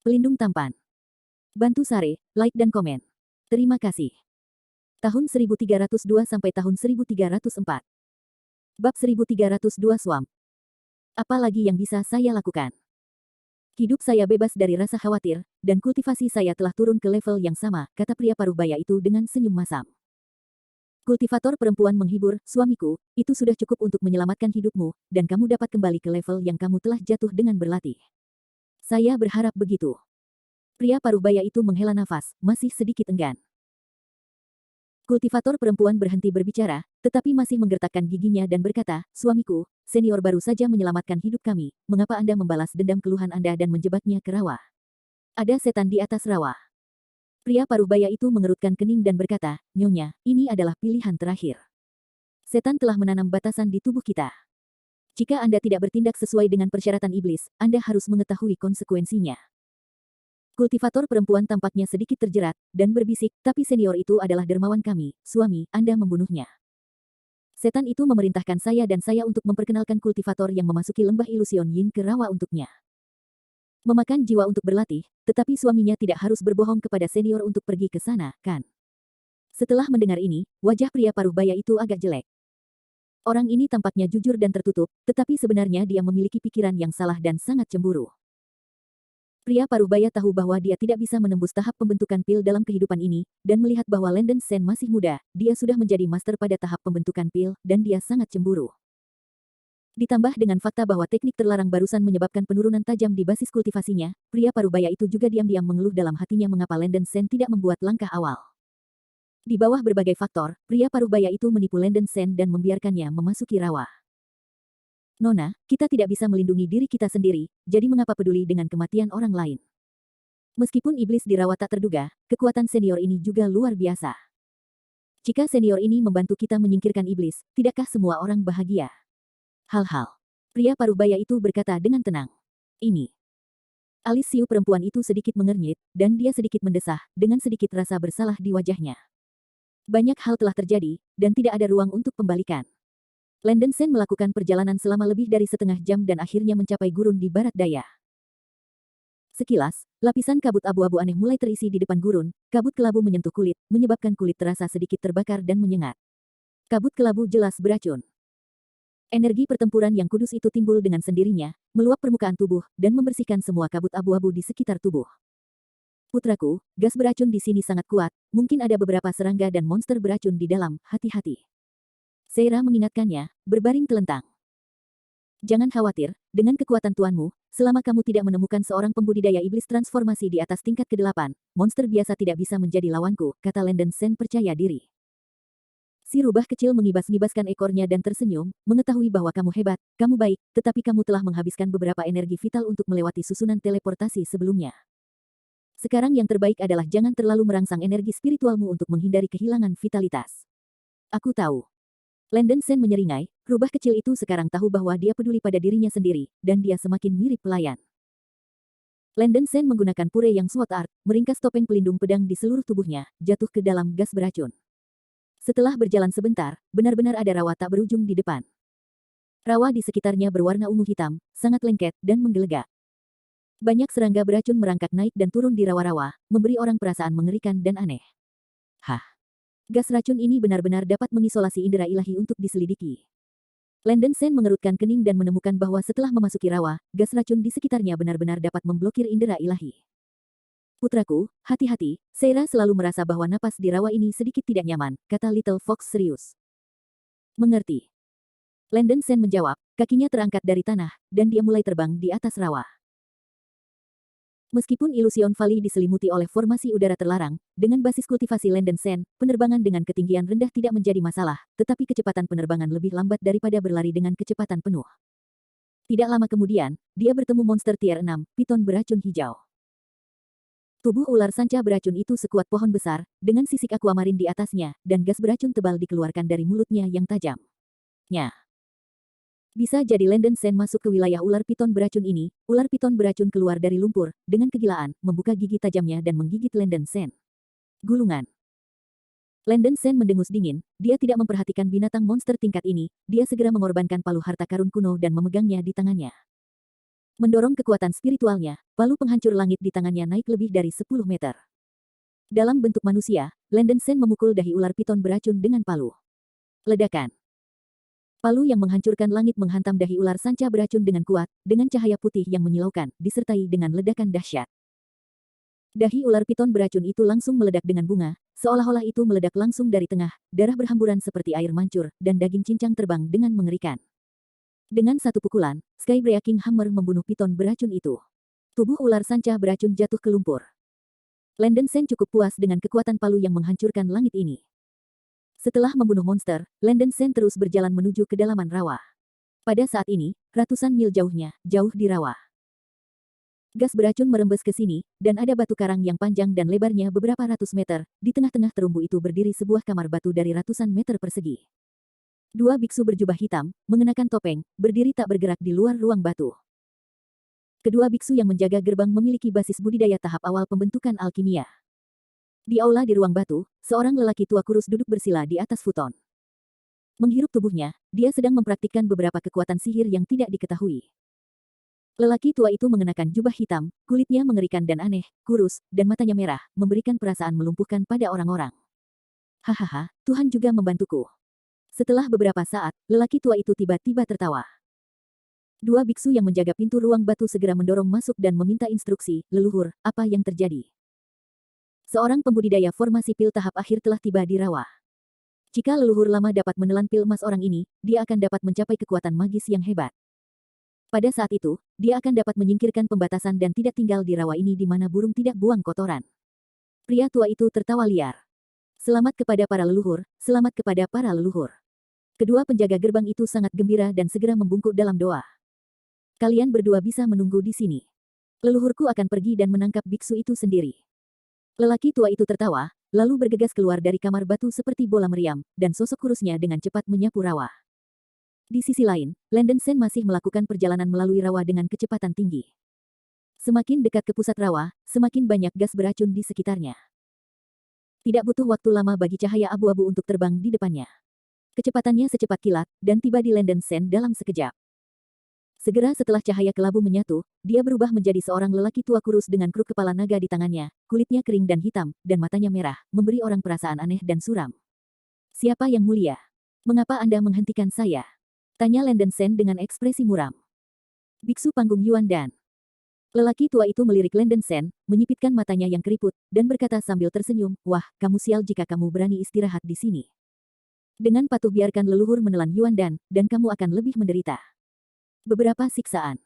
Pelindung tampan. Bantu share, like dan komen. Terima kasih. Tahun 1302 sampai tahun 1304. Bab 1302 Swamp. Apa lagi yang bisa saya lakukan? Hidup saya bebas dari rasa khawatir, dan kultivasi saya telah turun ke level yang sama, kata pria paruh baya itu dengan senyum masam. Kultivator perempuan menghibur, suamiku, itu sudah cukup untuk menyelamatkan hidupmu, dan kamu dapat kembali ke level yang kamu telah jatuh dengan berlatih. Saya berharap begitu. Pria paruh-baya itu menghela nafas, masih sedikit enggan. Kultivator perempuan berhenti berbicara, tetapi masih menggertakkan giginya dan berkata, suamiku, senior baru saja menyelamatkan hidup kami, mengapa Anda membalas dendam keluhan Anda dan menjebaknya ke rawa? Ada setan di atas rawa. Pria paruh-baya itu mengerutkan kening dan berkata, Nyonya, ini adalah pilihan terakhir. Setan telah menanam batasan di tubuh kita. Jika Anda tidak bertindak sesuai dengan persyaratan iblis, Anda harus mengetahui konsekuensinya. Kultivator perempuan tampaknya sedikit terjerat, dan berbisik, tapi senior itu adalah dermawan kami, suami, Anda membunuhnya. Setan itu memerintahkan saya dan saya untuk memperkenalkan kultivator yang memasuki lembah ilusion Yin ke rawa untuknya. Memakan jiwa untuk berlatih, tetapi suaminya tidak harus berbohong kepada senior untuk pergi ke sana, kan? Setelah mendengar ini, wajah pria paruh-baya itu agak jelek. Orang ini tampaknya jujur dan tertutup, tetapi sebenarnya dia memiliki pikiran yang salah dan sangat cemburu. Pria paruh-baya tahu bahwa dia tidak bisa menembus tahap pembentukan pil dalam kehidupan ini, dan melihat bahwa Landen Sen masih muda, dia sudah menjadi master pada tahap pembentukan pil, dan dia sangat cemburu. Ditambah dengan fakta bahwa teknik terlarang barusan menyebabkan penurunan tajam di basis kultivasinya, pria paruh-baya itu juga diam-diam mengeluh dalam hatinya mengapa Landen Sen tidak membuat langkah awal. Di bawah berbagai faktor, pria paruh-baya itu menipu Landen Sen dan membiarkannya memasuki rawa. Nona, kita tidak bisa melindungi diri kita sendiri, jadi mengapa peduli dengan kematian orang lain? Meskipun iblis di rawa tak terduga, kekuatan senior ini juga luar biasa. Jika senior ini membantu kita menyingkirkan iblis, tidakkah semua orang bahagia? Hal-hal. Pria paruh-baya itu berkata dengan tenang. Ini. Alis siu perempuan itu sedikit mengernyit, dan dia sedikit mendesah, dengan sedikit rasa bersalah di wajahnya. Banyak hal telah terjadi, dan tidak ada ruang untuk pembalikan. Landen Sen melakukan perjalanan selama lebih dari setengah jam dan akhirnya mencapai gurun di barat daya. Sekilas, lapisan kabut abu-abu aneh mulai terisi di depan gurun, kabut kelabu menyentuh kulit, menyebabkan kulit terasa sedikit terbakar dan menyengat. Kabut kelabu jelas beracun. Energi pertempuran yang kudus itu timbul dengan sendirinya, meluap permukaan tubuh, dan membersihkan semua kabut abu-abu di sekitar tubuh. Putraku, gas beracun di sini sangat kuat, mungkin ada beberapa serangga dan monster beracun di dalam, hati-hati. Seira mengingatkannya, berbaring telentang. Jangan khawatir, dengan kekuatan tuanmu, selama kamu tidak menemukan seorang pembudidaya iblis transformasi di atas tingkat ke-8, monster biasa tidak bisa menjadi lawanku, kata Landen Sen percaya diri. Si rubah kecil mengibas-ngibaskan ekornya dan tersenyum, mengetahui bahwa kamu hebat, kamu baik, tetapi kamu telah menghabiskan beberapa energi vital untuk melewati susunan teleportasi sebelumnya. Sekarang yang terbaik adalah jangan terlalu merangsang energi spiritualmu untuk menghindari kehilangan vitalitas. Aku tahu. Landen Sen menyeringai, rubah kecil itu sekarang tahu bahwa dia peduli pada dirinya sendiri, dan dia semakin mirip pelayan. Landen Sen menggunakan pure yang SWOT Art, meringkas topeng pelindung pedang di seluruh tubuhnya, jatuh ke dalam gas beracun. Setelah berjalan sebentar, benar-benar ada rawa tak berujung di depan. Rawa di sekitarnya berwarna ungu hitam, sangat lengket, dan menggelegak. Banyak serangga beracun merangkak naik dan turun di rawa-rawa, memberi orang perasaan mengerikan dan aneh. Hah! Gas racun ini benar-benar dapat mengisolasi indera ilahi untuk diselidiki. Landen Sen mengerutkan kening dan menemukan bahwa setelah memasuki rawa, gas racun di sekitarnya benar-benar dapat memblokir indera ilahi. Putraku, hati-hati, Seira selalu merasa bahwa napas di rawa ini sedikit tidak nyaman, kata Little Fox serius. Mengerti. Landen Sen menjawab, kakinya terangkat dari tanah, dan dia mulai terbang di atas rawa. Meskipun Illusion Valley diselimuti oleh formasi udara terlarang, dengan basis kultivasi Landen Sen, penerbangan dengan ketinggian rendah tidak menjadi masalah, tetapi kecepatan penerbangan lebih lambat daripada berlari dengan kecepatan penuh. Tidak lama kemudian, dia bertemu monster tier 6, piton beracun hijau. Tubuh ular sanca beracun itu sekuat pohon besar, dengan sisik aquamarin di atasnya, dan gas beracun tebal dikeluarkan dari mulutnya yang tajam. Nya. Bisa jadi Landen Sen masuk ke wilayah ular piton beracun ini, ular piton beracun keluar dari lumpur, dengan kegilaan, membuka gigi tajamnya dan menggigit Landen Sen. Gulungan. Landen Sen mendengus dingin, dia tidak memperhatikan binatang monster tingkat ini, dia segera mengorbankan palu harta karun kuno dan memegangnya di tangannya. Mendorong kekuatan spiritualnya, palu penghancur langit di tangannya naik lebih dari 10 meter. Dalam bentuk manusia, Landen Sen memukul dahi ular piton beracun dengan palu. Ledakan. Palu yang menghancurkan langit menghantam dahi ular sanca beracun dengan kuat, dengan cahaya putih yang menyilaukan, disertai dengan ledakan dahsyat. Dahi ular piton beracun itu langsung meledak dengan bunga, seolah-olah itu meledak langsung dari tengah, darah berhamburan seperti air mancur, dan daging cincang terbang dengan mengerikan. Dengan satu pukulan, Sky Breaking Hammer membunuh piton beracun itu. Tubuh ular sanca beracun jatuh ke lumpur. Landen Sen cukup puas dengan kekuatan palu yang menghancurkan langit ini. Setelah membunuh monster, Landen Sen terus berjalan menuju kedalaman rawa. Pada saat ini, ratusan mil jauhnya, jauh di rawa. Gas beracun merembes ke sini, dan ada batu karang yang panjang dan lebarnya beberapa ratus meter. Di tengah-tengah terumbu itu berdiri sebuah kamar batu dari ratusan meter persegi. Dua biksu berjubah hitam, mengenakan topeng, berdiri tak bergerak di luar ruang batu. Kedua biksu yang menjaga gerbang memiliki basis budidaya tahap awal pembentukan alkimia. Di aula di ruang batu, seorang lelaki tua kurus duduk bersila di atas futon. Menghirup tubuhnya, dia sedang mempraktikkan beberapa kekuatan sihir yang tidak diketahui. Lelaki tua itu mengenakan jubah hitam, kulitnya mengerikan dan aneh, kurus, dan matanya merah, memberikan perasaan melumpuhkan pada orang-orang. Hahaha, Tuhan juga membantuku. Setelah beberapa saat, lelaki tua itu tiba-tiba tertawa. Dua biksu yang menjaga pintu ruang batu segera mendorong masuk dan meminta instruksi, leluhur, apa yang terjadi? Seorang pembudidaya formasi pil tahap akhir telah tiba di rawa. Jika leluhur lama dapat menelan pil emas orang ini, dia akan dapat mencapai kekuatan magis yang hebat. Pada saat itu, dia akan dapat menyingkirkan pembatasan dan tidak tinggal di rawa ini di mana burung tidak buang kotoran. Pria tua itu tertawa liar. Selamat kepada para leluhur, selamat kepada para leluhur. Kedua penjaga gerbang itu sangat gembira dan segera membungkuk dalam doa. Kalian berdua bisa menunggu di sini. Leluhurku akan pergi dan menangkap biksu itu sendiri. Lelaki tua itu tertawa, lalu bergegas keluar dari kamar batu seperti bola meriam, dan sosok kurusnya dengan cepat menyapu rawa. Di sisi lain, Landen Sen masih melakukan perjalanan melalui rawa dengan kecepatan tinggi. Semakin dekat ke pusat rawa, semakin banyak gas beracun di sekitarnya. Tidak butuh waktu lama bagi cahaya abu-abu untuk terbang di depannya. Kecepatannya secepat kilat, dan tiba di Landen Sen dalam sekejap. Segera setelah cahaya kelabu menyatu, dia berubah menjadi seorang lelaki tua kurus dengan kruk kepala naga di tangannya, kulitnya kering dan hitam, dan matanya merah, memberi orang perasaan aneh dan suram. Siapa yang mulia? Mengapa Anda menghentikan saya? Tanya Landen Sen dengan ekspresi muram. Biksu panggung Yuan Dan. Lelaki tua itu melirik Landen Sen, menyipitkan matanya yang keriput, dan berkata sambil tersenyum, wah, kamu sial jika kamu berani istirahat di sini. Dengan patuh biarkan leluhur menelan Yuan dan kamu akan lebih menderita. Beberapa siksaan.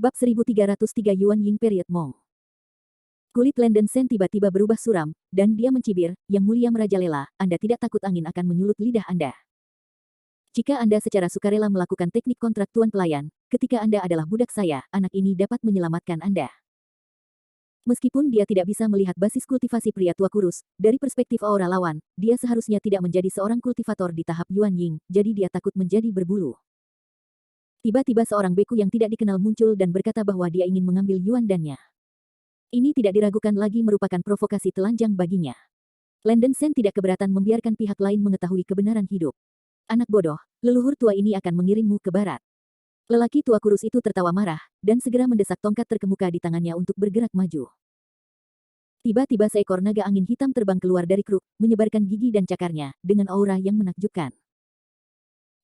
Bab 1303 Yuan Ying Period Mong. Kulit Landen Sen tiba-tiba berubah suram, dan dia mencibir, Yang Mulia merajalela, Anda tidak takut angin akan menyulut lidah Anda. Jika Anda secara sukarela melakukan teknik kontrak tuan pelayan, ketika Anda adalah budak saya, anak ini dapat menyelamatkan Anda. Meskipun dia tidak bisa melihat basis kultivasi pria tua kurus, dari perspektif aura lawan, dia seharusnya tidak menjadi seorang kultivator di tahap Yuan Ying, jadi dia takut menjadi berbulu. Tiba-tiba seorang beku yang tidak dikenal muncul dan berkata bahwa dia ingin mengambil Yuan Dan-nya. Ini tidak diragukan lagi merupakan provokasi telanjang baginya. Landen Sen tidak keberatan membiarkan pihak lain mengetahui kebenaran hidup. Anak bodoh, leluhur tua ini akan mengirimmu ke barat. Lelaki tua kurus itu tertawa marah, dan segera mendesak tongkat terkemuka di tangannya untuk bergerak maju. Tiba-tiba seekor naga angin hitam terbang keluar dari kruk, menyebarkan gigi dan cakarnya, dengan aura yang menakjubkan.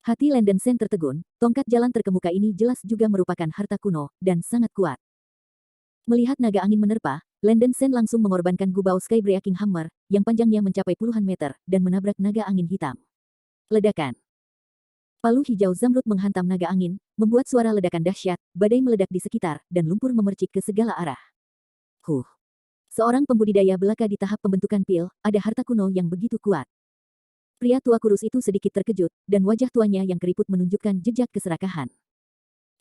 Hati Landen Sen tertegun, tongkat jalan terkemuka ini jelas juga merupakan harta kuno, dan sangat kuat. Melihat naga angin menerpa, Landen Sen langsung mengorbankan gubau Sky Breaking Hammer, yang panjangnya mencapai puluhan meter, dan menabrak naga angin hitam. Ledakan. Palu hijau zamrud menghantam naga angin, membuat suara ledakan dahsyat, badai meledak di sekitar, dan lumpur memercik ke segala arah. Seorang pembudidaya belaka di tahap pembentukan pil, ada harta kuno yang begitu kuat. Pria tua kurus itu sedikit terkejut, dan wajah tuanya yang keriput menunjukkan jejak keserakahan.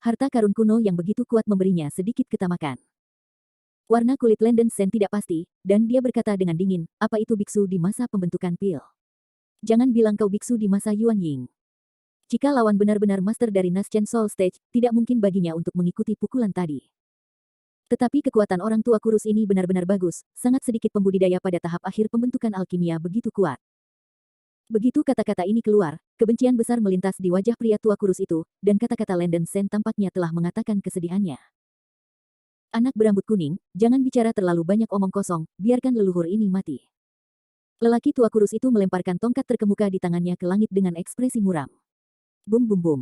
Harta karun kuno yang begitu kuat memberinya sedikit ketamakan. Warna kulit Landen Sen tidak pasti, dan dia berkata dengan dingin, apa itu biksu di masa pembentukan pil? Jangan bilang kau biksu di masa Yuan Ying. Jika lawan benar-benar master dari Naschen Soul Stage, tidak mungkin baginya untuk mengikuti pukulan tadi. Tetapi kekuatan orang tua kurus ini benar-benar bagus, sangat sedikit pembudidaya pada tahap akhir pembentukan alkimia begitu kuat. Begitu kata-kata ini keluar, kebencian besar melintas di wajah pria tua kurus itu, dan kata-kata Landon Sen tampaknya telah mengatakan kesedihannya. Anak berambut kuning, jangan bicara terlalu banyak omong kosong, biarkan leluhur ini mati. Lelaki tua kurus itu melemparkan tongkat terkemuka di tangannya ke langit dengan ekspresi muram. Bum bum bum.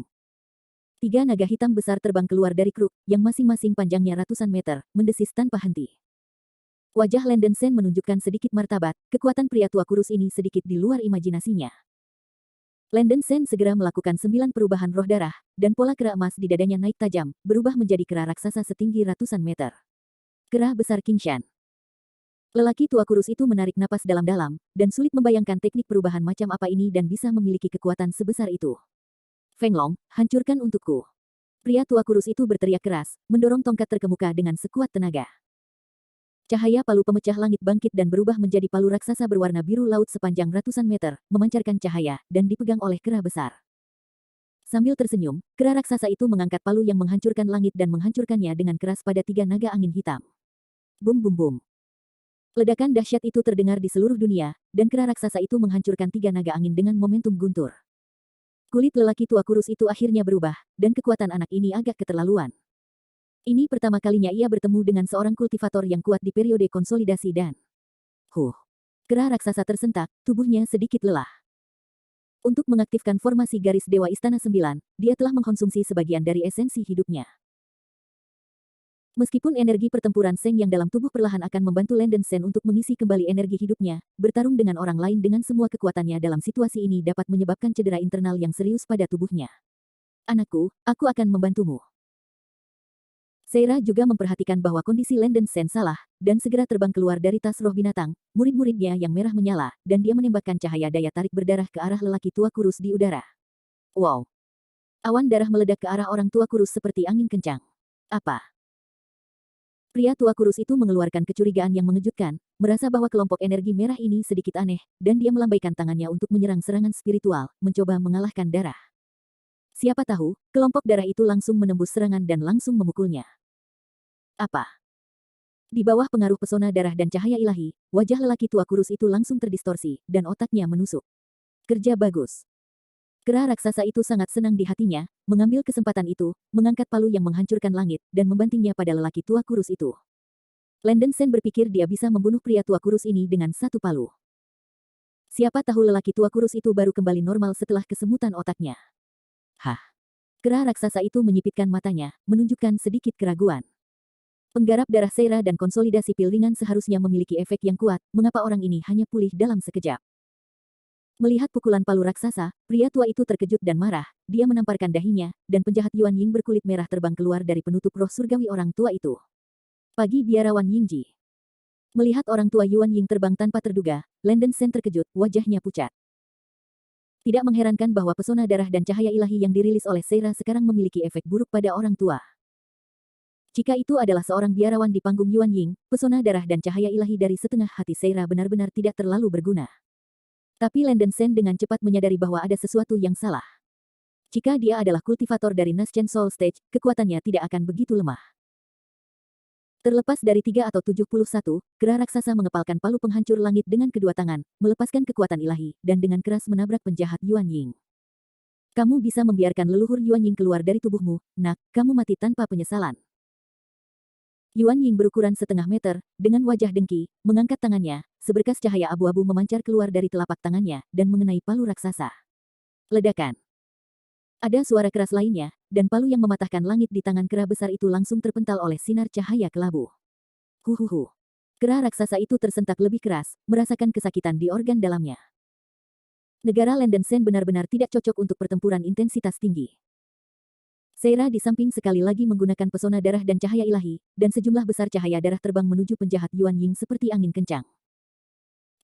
3 naga hitam besar terbang keluar dari kruk, yang masing-masing panjangnya ratusan meter, mendesis tanpa henti. Wajah Landon Sen menunjukkan sedikit martabat, kekuatan pria tua kurus ini sedikit di luar imajinasinya. Landon Sen segera melakukan 9 perubahan roh darah, dan pola kera emas di dadanya naik tajam, berubah menjadi kera raksasa setinggi ratusan meter. Kera besar King Shan. Lelaki tua kurus itu menarik napas dalam-dalam, dan sulit membayangkan teknik perubahan macam apa ini dan bisa memiliki kekuatan sebesar itu. Feng Long, hancurkan untukku. Pria tua kurus itu berteriak keras, mendorong tongkat terkemuka dengan sekuat tenaga. Cahaya palu pemecah langit bangkit dan berubah menjadi palu raksasa berwarna biru laut sepanjang ratusan meter, memancarkan cahaya, dan dipegang oleh kera besar. Sambil tersenyum, kera raksasa itu mengangkat palu yang menghancurkan langit dan menghancurkannya dengan keras pada 3 naga angin hitam. Bum bum bum. Ledakan dahsyat itu terdengar di seluruh dunia, dan kera raksasa itu menghancurkan 3 naga angin dengan momentum guntur. Kulit lelaki tua kurus itu akhirnya berubah, dan kekuatan anak ini agak keterlaluan. Ini pertama kalinya ia bertemu dengan seorang kultivator yang kuat di periode konsolidasi dan... Kera raksasa tersentak, tubuhnya sedikit lelah. Untuk mengaktifkan formasi garis Dewa Istana 9, dia telah mengkonsumsi sebagian dari esensi hidupnya. Meskipun energi pertempuran Seng yang dalam tubuh perlahan akan membantu Landon Sen untuk mengisi kembali energi hidupnya, bertarung dengan orang lain dengan semua kekuatannya dalam situasi ini dapat menyebabkan cedera internal yang serius pada tubuhnya. Anakku, aku akan membantumu. Seira juga memperhatikan bahwa kondisi Landon Sen salah, dan segera terbang keluar dari tas roh binatang, murid-muridnya yang merah menyala, dan dia menembakkan cahaya daya tarik berdarah ke arah lelaki tua kurus di udara. Wow! Awan darah meledak ke arah orang tua kurus seperti angin kencang. Apa? Pria tua kurus itu mengeluarkan kecurigaan yang mengejutkan, merasa bahwa kelompok energi merah ini sedikit aneh, dan dia melambaikan tangannya untuk menyerang serangan spiritual, mencoba mengalahkan darah. Siapa tahu, kelompok darah itu langsung menembus serangan dan langsung memukulnya. Apa? Di bawah pengaruh pesona darah dan cahaya ilahi, wajah lelaki tua kurus itu langsung terdistorsi, dan otaknya menusuk. Kerja bagus. Kera raksasa itu sangat senang di hatinya, mengambil kesempatan itu, mengangkat palu yang menghancurkan langit, dan membantingnya pada lelaki tua kurus itu. Landon Sen berpikir dia bisa membunuh pria tua kurus ini dengan satu palu. Siapa tahu lelaki tua kurus itu baru kembali normal setelah kesemutan otaknya. Kera raksasa itu menyipitkan matanya, menunjukkan sedikit keraguan. Penggarap darah Seira dan konsolidasi pil ringan seharusnya memiliki efek yang kuat, mengapa orang ini hanya pulih dalam sekejap? Melihat pukulan palu raksasa, pria tua itu terkejut dan marah, dia menamparkan dahinya, dan penjahat Yuan Ying berkulit merah terbang keluar dari penutup roh surgawi orang tua itu. Pagi biarawan Yingji. Melihat orang tua Yuan Ying terbang tanpa terduga, Landon Sen terkejut, wajahnya pucat. Tidak mengherankan bahwa pesona darah dan cahaya ilahi yang dirilis oleh Seira sekarang memiliki efek buruk pada orang tua. Jika itu adalah seorang biarawan di panggung Yuan Ying, pesona darah dan cahaya ilahi dari setengah hati Seira benar-benar tidak terlalu berguna. Tapi Landon Sen dengan cepat menyadari bahwa ada sesuatu yang salah. Jika dia adalah kultivator dari Naschen Soul Stage, kekuatannya tidak akan begitu lemah. Terlepas dari 3 atau 71, kera raksasa mengepalkan palu penghancur langit dengan kedua tangan, melepaskan kekuatan ilahi, dan dengan keras menabrak penjahat Yuan Ying. Kamu bisa membiarkan leluhur Yuan Ying keluar dari tubuhmu, nak, kamu mati tanpa penyesalan. Yuan Ying berukuran setengah meter, dengan wajah dengki, mengangkat tangannya, seberkas cahaya abu-abu memancar keluar dari telapak tangannya, dan mengenai palu raksasa. Ledakan. Ada suara keras lainnya, dan palu yang mematahkan langit di tangan kera besar itu langsung terpental oleh sinar cahaya kelabu. Huhuhu. Kera raksasa itu tersentak lebih keras, merasakan kesakitan di organ dalamnya. Negara Landon Sen benar-benar tidak cocok untuk pertempuran intensitas tinggi. Seira di samping sekali lagi menggunakan pesona darah dan cahaya ilahi, dan sejumlah besar cahaya darah terbang menuju penjahat Yuan Ying seperti angin kencang.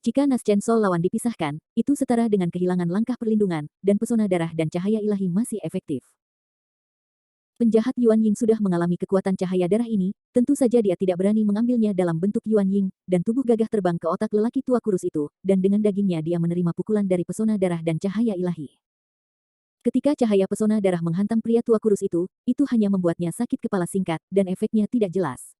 Jika Naschen Soul lawan dipisahkan, itu setara dengan kehilangan langkah perlindungan, dan pesona darah dan cahaya ilahi masih efektif. Penjahat Yuan Ying sudah mengalami kekuatan cahaya darah ini, tentu saja dia tidak berani mengambilnya dalam bentuk Yuan Ying, dan tubuh gagah terbang ke otak lelaki tua kurus itu, dan dengan dagingnya dia menerima pukulan dari pesona darah dan cahaya ilahi. Ketika cahaya pesona darah menghantam pria tua kurus itu hanya membuatnya sakit kepala singkat, dan efeknya tidak jelas.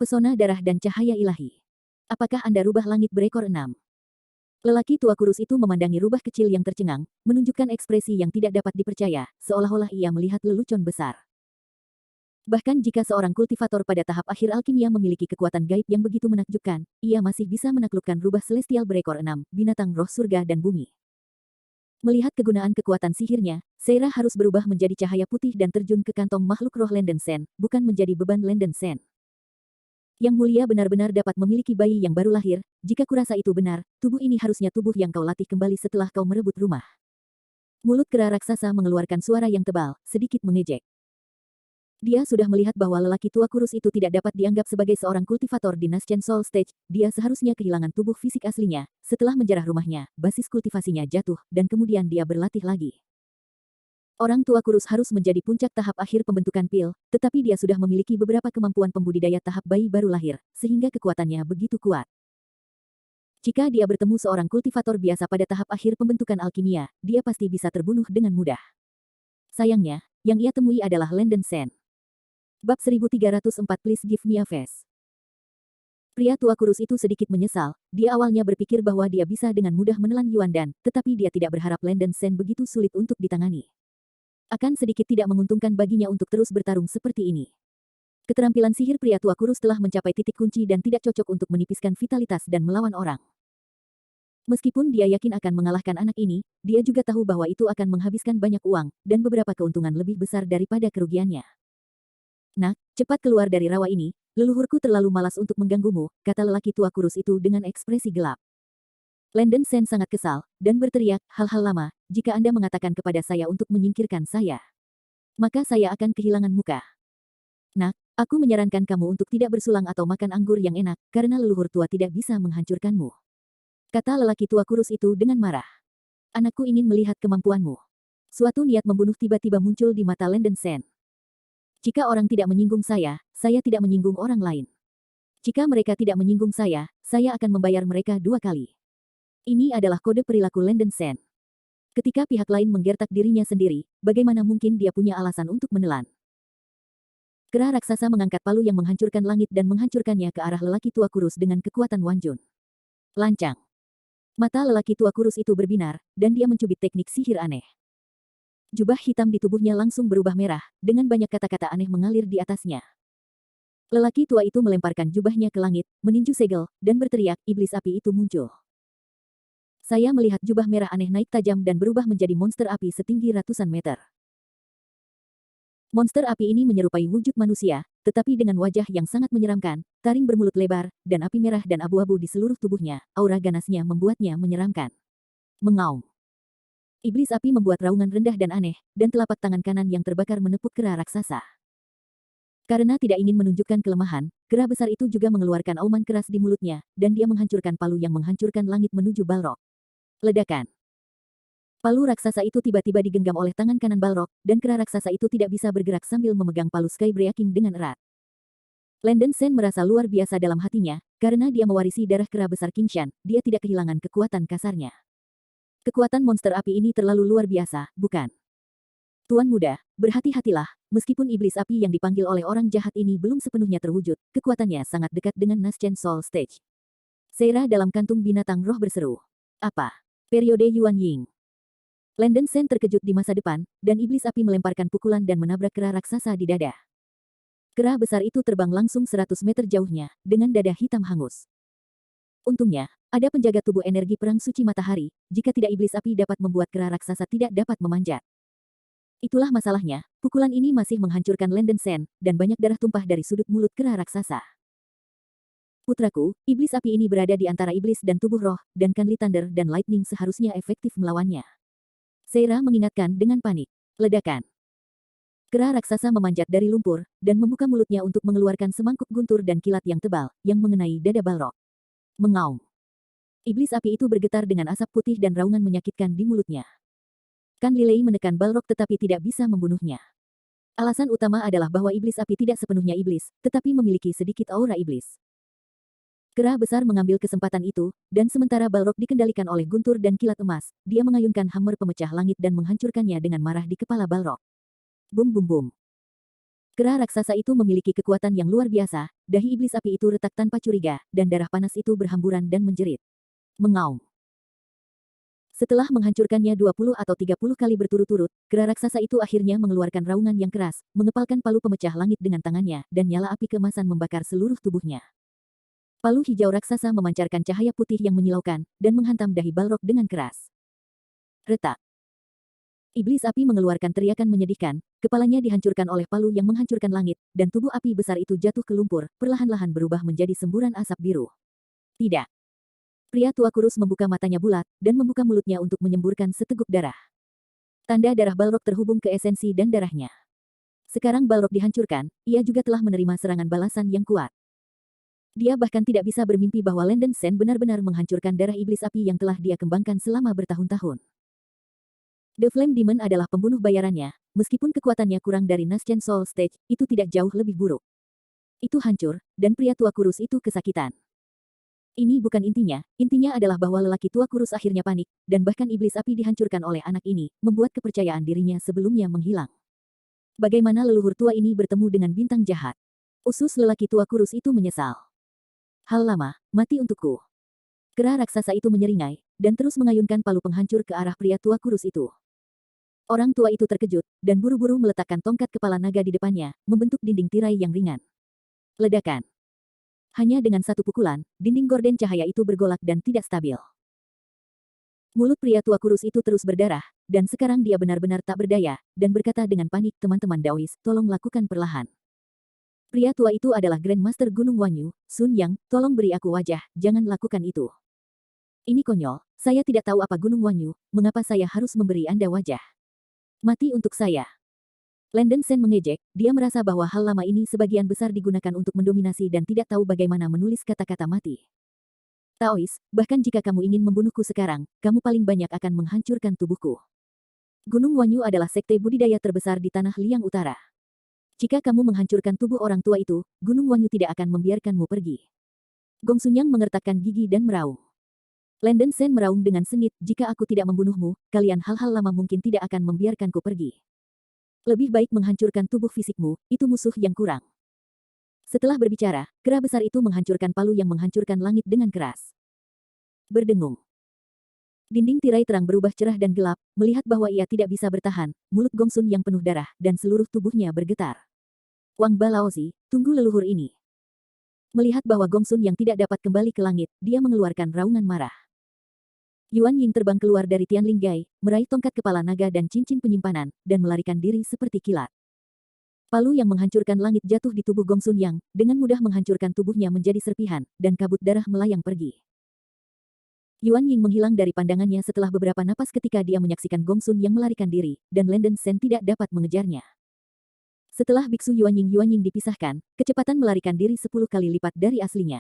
Pesona darah dan cahaya ilahi. Apakah Anda rubah langit berekor 6? Lelaki tua kurus itu memandangi rubah kecil yang tercengang, menunjukkan ekspresi yang tidak dapat dipercaya, seolah-olah ia melihat lelucon besar. Bahkan jika seorang kultivator pada tahap akhir alkimia memiliki kekuatan gaib yang begitu menakjubkan, ia masih bisa menaklukkan rubah celestial berekor 6, binatang roh surga dan bumi. Melihat kegunaan kekuatan sihirnya, Seira harus berubah menjadi cahaya putih dan terjun ke kantong makhluk roh Lenden Sen, bukan menjadi beban Lenden Sen. Yang mulia benar-benar dapat memiliki bayi yang baru lahir, jika kurasa itu benar, tubuh ini harusnya tubuh yang kau latih kembali setelah kau merebut rumah. Mulut kera raksasa mengeluarkan suara yang tebal, sedikit mengejek. Dia sudah melihat bahwa lelaki tua kurus itu tidak dapat dianggap sebagai seorang kultivator di Naschen Soul Stage, dia seharusnya kehilangan tubuh fisik aslinya, setelah menjarah rumahnya, basis kultivasinya jatuh, dan kemudian dia berlatih lagi. Orang tua kurus harus menjadi puncak tahap akhir pembentukan pil, tetapi dia sudah memiliki beberapa kemampuan pembudidaya tahap bayi baru lahir, sehingga kekuatannya begitu kuat. Jika dia bertemu seorang kultivator biasa pada tahap akhir pembentukan alkimia, dia pasti bisa terbunuh dengan mudah. Sayangnya, yang ia temui adalah Lenden Sen. Bab 1304 Please give me a face. Pria tua kurus itu sedikit menyesal, dia awalnya berpikir bahwa dia bisa dengan mudah menelan Yuan Dan, tetapi dia tidak berharap Lenden Sen begitu sulit untuk ditangani. Akan sedikit tidak menguntungkan baginya untuk terus bertarung seperti ini. Keterampilan sihir pria tua kurus telah mencapai titik kunci dan tidak cocok untuk menipiskan vitalitas dan melawan orang. Meskipun dia yakin akan mengalahkan anak ini, dia juga tahu bahwa itu akan menghabiskan banyak uang, dan beberapa keuntungan lebih besar daripada kerugiannya. Nak, cepat keluar dari rawa ini, leluhurku terlalu malas untuk mengganggumu, kata lelaki tua kurus itu dengan ekspresi gelap. Lenden Sen sangat kesal, dan berteriak, hal-hal lama, jika Anda mengatakan kepada saya untuk menyingkirkan saya, maka saya akan kehilangan muka. Nak, aku menyarankan kamu untuk tidak bersulang atau makan anggur yang enak, karena leluhur tua tidak bisa menghancurkanmu. Kata lelaki tua kurus itu dengan marah. Anakku ingin melihat kemampuanmu. Suatu niat membunuh tiba-tiba muncul di mata Lenden Sen. Jika orang tidak menyinggung saya tidak menyinggung orang lain. Jika mereka tidak menyinggung saya akan membayar mereka 2 kali. Ini adalah kode perilaku Lenden Sen. Ketika pihak lain menggertak dirinya sendiri, bagaimana mungkin dia punya alasan untuk menelan? Kera raksasa mengangkat palu yang menghancurkan langit dan menghancurkannya ke arah lelaki tua kurus dengan kekuatan Wanjun. Lancang. Mata lelaki tua kurus itu berbinar, dan dia mencubit teknik sihir aneh. Jubah hitam di tubuhnya langsung berubah merah, dengan banyak kata-kata aneh mengalir di atasnya. Lelaki tua itu melemparkan jubahnya ke langit, meninju segel, dan berteriak, iblis api itu muncul. Saya melihat jubah merah aneh naik tajam dan berubah menjadi monster api setinggi ratusan meter. Monster api ini menyerupai wujud manusia, tetapi dengan wajah yang sangat menyeramkan, taring bermulut lebar, dan api merah dan abu-abu di seluruh tubuhnya, aura ganasnya membuatnya menyeramkan. Mengaum. Iblis api membuat raungan rendah dan aneh, dan telapak tangan kanan yang terbakar menepuk kera raksasa. Karena tidak ingin menunjukkan kelemahan, kera besar itu juga mengeluarkan auman keras di mulutnya, dan dia menghancurkan palu yang menghancurkan langit menuju Balrog. Ledakan. Palu raksasa itu tiba-tiba digenggam oleh tangan kanan Balrog, dan kera raksasa itu tidak bisa bergerak sambil memegang palu Sky Breaking dengan erat. Lenden Sen merasa luar biasa dalam hatinya, karena dia mewarisi darah kera besar King Shan, dia tidak kehilangan kekuatan kasarnya. Kekuatan monster api ini terlalu luar biasa, bukan? Tuan muda, berhati-hatilah, meskipun iblis api yang dipanggil oleh orang jahat ini belum sepenuhnya terwujud, kekuatannya sangat dekat dengan Naschen Soul Stage. Seira dalam kantung binatang roh berseru. Apa? Periode Yuan Ying. Lenden Sen terkejut di masa depan, dan iblis api melemparkan pukulan dan menabrak kera raksasa di dada. Kera besar itu terbang langsung 100 meter jauhnya, dengan dada hitam hangus. Untungnya, ada penjaga tubuh energi perang suci matahari, jika tidak iblis api dapat membuat kera raksasa tidak dapat memanjat. Itulah masalahnya, pukulan ini masih menghancurkan Lenden Sen, dan banyak darah tumpah dari sudut mulut kera raksasa. Putraku, iblis api ini berada di antara iblis dan tubuh roh, dan Kanli Thunder dan Lightning seharusnya efektif melawannya. Seira mengingatkan dengan panik. Ledakan. Kera raksasa memanjat dari lumpur, dan membuka mulutnya untuk mengeluarkan semangkuk guntur dan kilat yang tebal, yang mengenai dada Balrog. Mengaum. Iblis api itu bergetar dengan asap putih dan raungan menyakitkan di mulutnya. Kan Lilei menekan Balrog tetapi tidak bisa membunuhnya. Alasan utama adalah bahwa iblis api tidak sepenuhnya iblis, tetapi memiliki sedikit aura iblis. Kera besar mengambil kesempatan itu, dan sementara Balrog dikendalikan oleh guntur dan kilat emas, dia mengayunkan hammer pemecah langit dan menghancurkannya dengan marah di kepala Balrog. Bum bum bum. Kera raksasa itu memiliki kekuatan yang luar biasa, dahi iblis api itu retak tanpa curiga, dan darah panas itu berhamburan dan menjerit. Mengaum. Setelah menghancurkannya 20 atau 30 kali berturut-turut, kera raksasa itu akhirnya mengeluarkan raungan yang keras, mengepalkan palu pemecah langit dengan tangannya, dan nyala api keemasan membakar seluruh tubuhnya. Palu hijau raksasa memancarkan cahaya putih yang menyilaukan, dan menghantam dahi Balrog dengan keras. Retak. Iblis api mengeluarkan teriakan menyedihkan, kepalanya dihancurkan oleh palu yang menghancurkan langit, dan tubuh api besar itu jatuh ke lumpur, perlahan-lahan berubah menjadi semburan asap biru. Tidak. Pria tua kurus membuka matanya bulat, dan membuka mulutnya untuk menyemburkan seteguk darah. Tanda darah Balrog terhubung ke esensi dan darahnya. Sekarang Balrog dihancurkan, ia juga telah menerima serangan balasan yang kuat. Dia bahkan tidak bisa bermimpi bahwa Landen Sen benar-benar menghancurkan darah iblis api yang telah dia kembangkan selama bertahun-tahun. The Flame Demon adalah pembunuh bayarannya, meskipun kekuatannya kurang dari Naschen Soul Stage, itu tidak jauh lebih buruk. Itu hancur, dan pria tua kurus itu kesakitan. Ini bukan intinya adalah bahwa lelaki tua kurus akhirnya panik, dan bahkan iblis api dihancurkan oleh anak ini, membuat kepercayaan dirinya sebelumnya menghilang. Bagaimana leluhur tua ini bertemu dengan bintang jahat? Usus lelaki tua kurus itu menyesal. Hal lama, mati untukku. Kera raksasa itu menyeringai, dan terus mengayunkan palu penghancur ke arah pria tua kurus itu. Orang tua itu terkejut, dan buru-buru meletakkan tongkat kepala naga di depannya, membentuk dinding tirai yang ringan. Ledakan. Hanya dengan satu pukulan, dinding gorden cahaya itu bergolak dan tidak stabil. Mulut pria tua kurus itu terus berdarah, dan sekarang dia benar-benar tak berdaya, dan berkata dengan panik, teman-teman Daois, tolong lakukan perlahan. Pria tua itu adalah Grandmaster Gunung Wanyu, Sun Yang, tolong beri aku wajah, jangan lakukan itu. Ini konyol, saya tidak tahu apa Gunung Wanyu, mengapa saya harus memberi Anda wajah. Mati untuk saya. Landen Sen mengejek, dia merasa bahwa hal lama ini sebagian besar digunakan untuk mendominasi dan tidak tahu bagaimana menulis kata-kata mati. Taois, bahkan jika kamu ingin membunuhku sekarang, kamu paling banyak akan menghancurkan tubuhku. Gunung Wanyu adalah sekte budidaya terbesar di Tanah Liang Utara. Jika kamu menghancurkan tubuh orang tua itu, Gunung Wanyu tidak akan membiarkanmu pergi. Gong Sunyang mengertakkan gigi dan meraung. Landen Sen meraung dengan sengit, jika aku tidak membunuhmu, kalian hal-hal lama mungkin tidak akan membiarkanku pergi. Lebih baik menghancurkan tubuh fisikmu, itu musuh yang kurang. Setelah berbicara, kera besar itu menghancurkan palu yang menghancurkan langit dengan keras. Berdengung. Dinding tirai terang berubah cerah dan gelap, melihat bahwa ia tidak bisa bertahan, mulut Gongsun yang penuh darah, dan seluruh tubuhnya bergetar. Wang Balaozi, tunggu leluhur ini. Melihat bahwa Gongsun yang tidak dapat kembali ke langit, dia mengeluarkan raungan marah. Yuan Ying terbang keluar dari Tianling Gai, meraih tongkat kepala naga dan cincin penyimpanan, dan melarikan diri seperti kilat. Palu yang menghancurkan langit jatuh di tubuh Gong Sun Yang, dengan mudah menghancurkan tubuhnya menjadi serpihan, dan kabut darah melayang pergi. Yuan Ying menghilang dari pandangannya setelah beberapa napas ketika dia menyaksikan Gong Sun yang melarikan diri, dan Landen Sen tidak dapat mengejarnya. Setelah biksu Yuan Ying dipisahkan, kecepatan melarikan diri 10 kali lipat dari aslinya.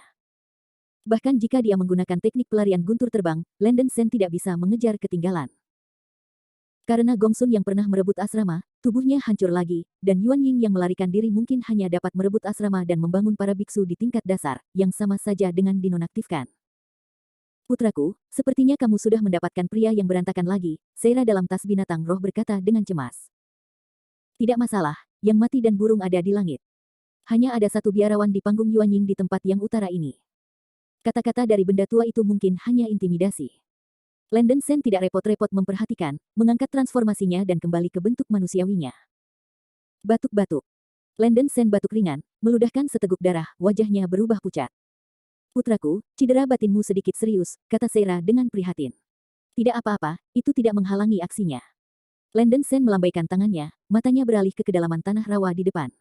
Bahkan jika dia menggunakan teknik pelarian guntur terbang, Landen Sen tidak bisa mengejar ketinggalan. Karena Gong Sun yang pernah merebut asrama, tubuhnya hancur lagi, dan Yuan Ying yang melarikan diri mungkin hanya dapat merebut asrama dan membangun para biksu di tingkat dasar, yang sama saja dengan dinonaktifkan. Putraku, sepertinya kamu sudah mendapatkan pria yang berantakan lagi, Seira dalam tas binatang roh berkata dengan cemas. Tidak masalah, yang mati dan burung ada di langit. Hanya ada satu biarawan di panggung Yuan Ying di tempat yang utara ini. Kata-kata dari benda tua itu mungkin hanya intimidasi. Landen Sen tidak repot-repot memperhatikan, mengangkat transformasinya dan kembali ke bentuk manusiawinya. Batuk-batuk. Landen Sen batuk ringan, meludahkan seteguk darah, wajahnya berubah pucat. Putraku, cedera batinmu sedikit serius, kata Seira dengan prihatin. Tidak apa-apa, itu tidak menghalangi aksinya. Landen Sen melambaikan tangannya, matanya beralih ke kedalaman tanah rawa di depan.